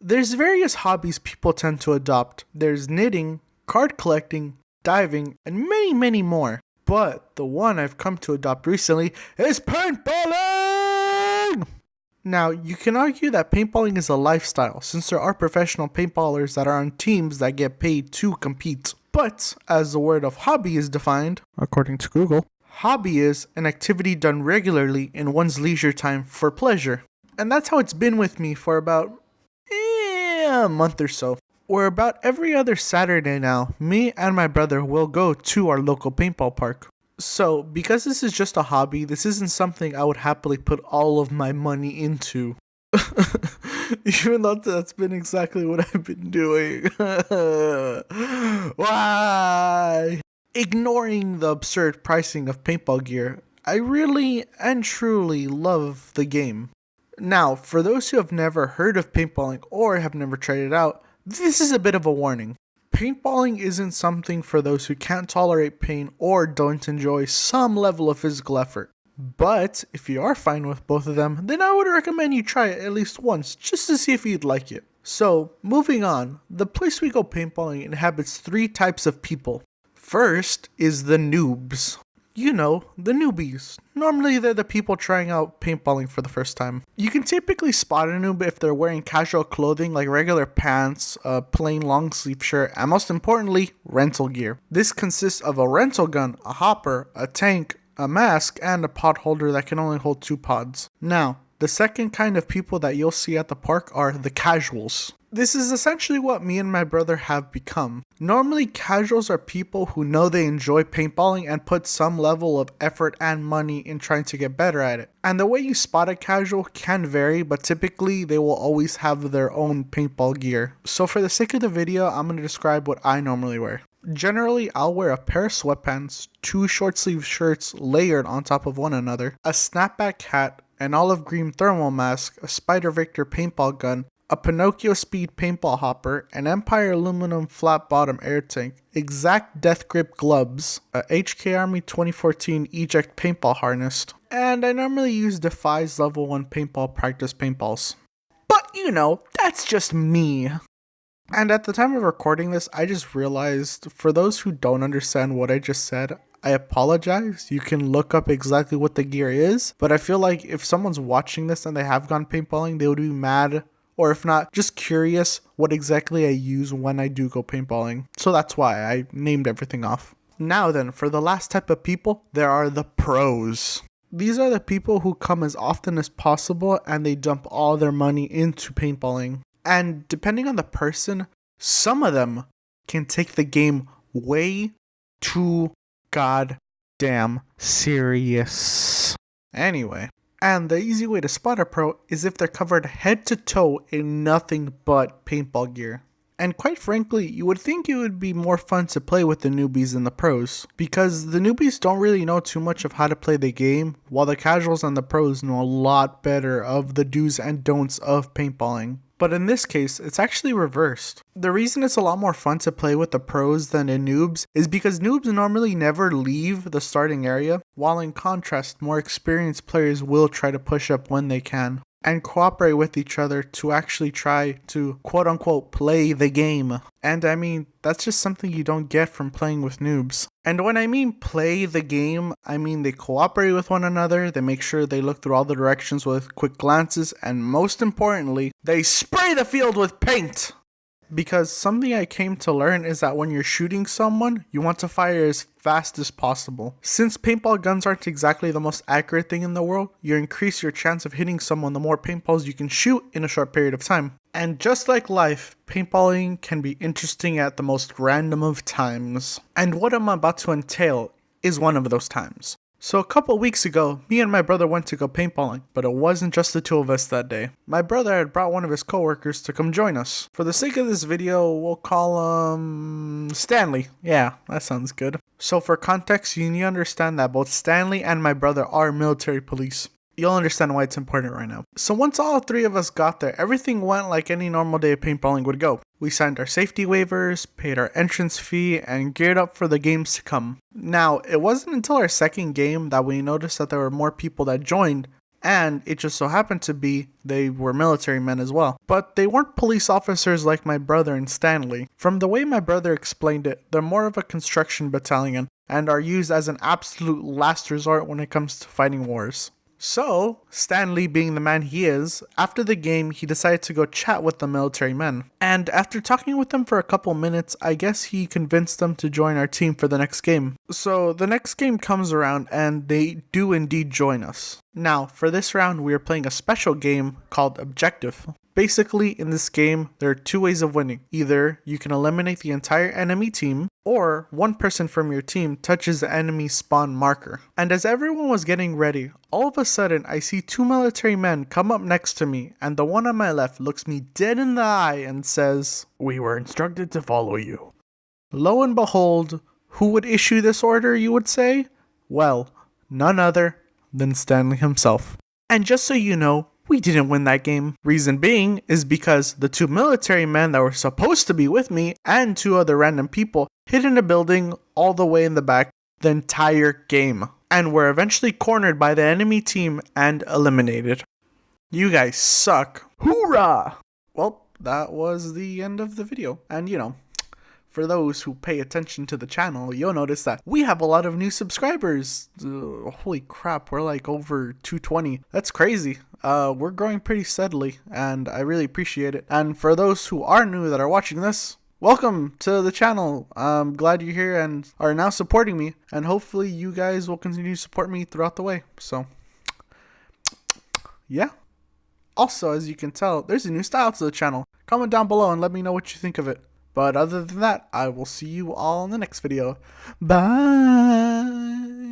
There's various hobbies people tend to adopt. There's knitting, card collecting, diving, and many more. But the one I've come to adopt recently is paintballing! Now, you can argue that paintballing is a lifestyle since there are professional paintballers that are on teams that get paid to compete. But, as the word of hobby is defined, according to Google, hobby is an activity done regularly in one's leisure time for pleasure. And that's how it's been with me for about a month or so. Where about every other Saturday now, me and my brother will go to our local paintball park. So, because this is just a hobby, this isn't something I would happily put all of my money into. Even though that's been exactly what I've been doing. Why? Ignoring the absurd pricing of paintball gear, I really and truly love the game. Now, for those who have never heard of paintballing or have never tried it out, this is a bit of a warning. Paintballing isn't something for those who can't tolerate pain or don't enjoy some level of physical effort. But if you are fine with both of them, then I would recommend you try it at least once just to see if you'd like it. So, moving on, the place we go paintballing inhabits 3 types of people. First is the noobs. You know, the newbies. Normally they're the people trying out paintballing for the first time. You can typically spot a noob if they're wearing casual clothing like regular pants, a plain long sleeve shirt, and most importantly, rental gear. This consists of a rental gun, a hopper, a tank, a mask, and a pod holder that can only hold 2 pods. Now, the second kind of people that you'll see at the park are the casuals. This is essentially what me and my brother have become. Normally, casuals are people who know they enjoy paintballing and put some level of effort and money in trying to get better at it. And the way you spot a casual can vary, but typically they will always have their own paintball gear. So for the sake of the video, I'm going to describe what I normally wear. Generally, I'll wear a pair of sweatpants, 2 short sleeve shirts layered on top of one another, a snapback hat, an olive green thermal mask, a Spider Victor paintball gun, a Pinocchio Speed paintball hopper, an Empire aluminum flat bottom air tank, exact death grip gloves, a HK Army 2014 eject paintball harness, and I normally use Defy's level 1 paintball practice paintballs. But you know, that's just me. And at the time of recording this, I just realized, for those who don't understand what I just said, I apologize. You can look up exactly what the gear is, but I feel like if someone's watching this and they have gone paintballing, they would be mad, or if not, just curious what exactly I use when I do go paintballing. So that's why I named everything off. Now then, for the last type of people, there are the pros. These are the people who come as often as possible and they dump all their money into paintballing. And depending on the person, some of them can take the game way too goddamn serious. Anyway, and the easy way to spot a pro is if they're covered head to toe in nothing but paintball gear. And quite frankly, you would think it would be more fun to play with the newbies than the pros, because the newbies don't really know too much of how to play the game, while the casuals and the pros know a lot better of the do's and don'ts of paintballing. But in this case, it's actually reversed. The reason it's a lot more fun to play with the pros than the noobs is because noobs normally never leave the starting area, while in contrast, more experienced players will try to push up when they can and cooperate with each other to actually try to quote-unquote play the game. And I mean, that's just something you don't get from playing with noobs. And when I mean play the game, I mean they cooperate with one another, they make sure they look through all the directions with quick glances, and most importantly, they spray the field with paint! Because something I came to learn is that when you're shooting someone, you want to fire as fast as possible. Since paintball guns aren't exactly the most accurate thing in the world, you increase your chance of hitting someone the more paintballs you can shoot in a short period of time. And just like life, paintballing can be interesting at the most random of times. And what I'm about to entail is one of those times. So a couple weeks ago, me and my brother went to go paintballing, but it wasn't just the 2 of us that day. My brother had brought one of his coworkers to come join us. For the sake of this video, we'll call him Stanley. Yeah, that sounds good. So for context, you need to understand that both Stanley and my brother are military police. You'll understand why it's important right now. So once all 3 of us got there, everything went like any normal day of paintballing would go. We signed our safety waivers, paid our entrance fee, and geared up for the games to come. Now, it wasn't until our second game that we noticed that there were more people that joined, And it just so happened to be they were military men as well. But they weren't police officers like my brother and Stanley. From the way my brother explained it, they're more of a construction battalion and are used as an absolute last resort when it comes to fighting wars. So, Stanley, being the man he is, after the game, he decided to go chat with the military men. And after talking with them for a couple minutes, I guess he convinced them to join our team for the next game. So, the next game comes around and they do indeed join us. Now, for this round, we are playing a special game called Objective. Basically, in this game, there are two ways of winning. Either you can eliminate the entire enemy team, or one person from your team touches the enemy spawn marker. And as everyone was getting ready, all of a sudden I see two military men come up next to me, and the one on my left looks me dead in the eye and says, "We were instructed to follow you." Lo and behold, who would issue this order, you would say? Well, none other than Stanley himself. And just so you know, we didn't win that game. Reason being is because the two military men that were supposed to be with me and two other random people hid in a building all the way in the back the entire game and were eventually cornered by the enemy team and eliminated. You guys suck. Hoorah! Well, that was the end of the video. And for those who pay attention to the channel, you'll notice that we have a lot of new subscribers. Holy crap, we're like over 220. That's crazy. We're growing pretty steadily, and I really appreciate it. And for those who are new that are watching this, welcome to the channel. I'm glad you're here and are now supporting me, and hopefully you guys will continue to support me throughout the way. So, yeah. Also, as you can tell, there's a new style to the channel. Comment down below and let me know what you think of it. But other than that, I will see you all in the next video. Bye!